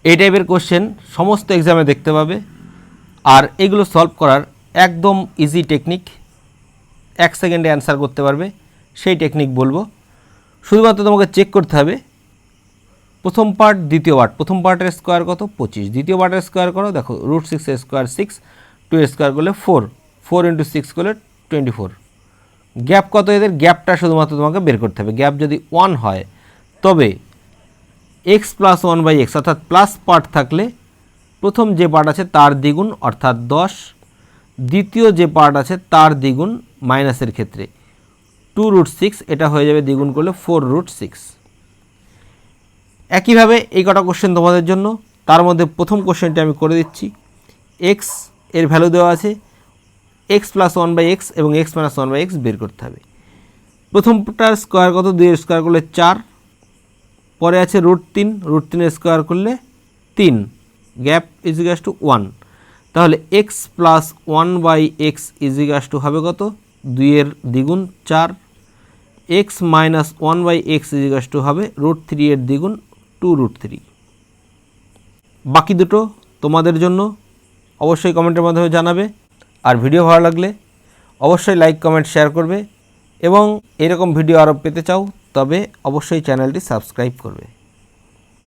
এই টাইপের কোশ্চেন সমস্ত এক্সামে দেখতে পাবে। আর এগুলো সলভ করার একদম ইজি টেকনিক, 1 সেকেন্ডে অ্যান্সার করতে পারবে, সেই টেকনিক বলবো। শুধুমাত্র তোমাকে চেক করতে হবে প্রথম পার্ট দ্বিতীয় পার্ট। প্রথম পার্টের স্কোয়ার কত 25, দ্বিতীয় পার্টের স্কোয়ার করো, দেখো √6 এর স্কোয়ার 6, 2 এর স্কোয়ার করলে 4, 4 × 6 করলে 24। গ্যাপ কত এদের, গ্যাপটা শুধুমাত্র তোমাকে বের করতে হবে। গ্যাপ যদি 1 হয় তবে x + 1/x অর্থাৎ প্লাস পার্ট থাকলে প্রথম যে পার্ট আছে তার দ্বিগুণ অর্থাৎ 10, দ্বিতীয় যে পার্ট আছে তার দ্বিগুণ মাইনাসের ক্ষেত্রে 2√6, এটা হয়ে যাবে দ্বিগুণ করলে 4√6। একইভাবে এই কটা কোশ্চেন তোমাদের জন্য। তার মধ্যে প্রথম কোশ্চেনটি আমি করে দিচ্ছি। x এর ভ্যালু দেওয়া আছে, x + 1/x এবং x - 1/x বের করতে হবে। প্রথমটার স্কোয়ার কত, 2 এর স্কোয়ার করলে 4, পরে আছে √3, √3 এর স্কোয়ার করলে 3, গ্যাপ = 1। তাহলে x + 1/x = হবে কত, 2 এর দ্বিগুণ 4, x - 1/x হবে √3 এর দ্বিগুণ 2√3। বাকি দুটো তোমাদের জন্য, অবশ্যই কমেন্টের মাধ্যমে জানাবে। আর ভিডিও ভালো লাগলে অবশ্যই লাইক কমেন্ট শেয়ার করবে এবং এরকম ভিডিও আরও পেতে চাও তবে অবশ্যই চ্যানেলটি সাবস্ক্রাইব করবে।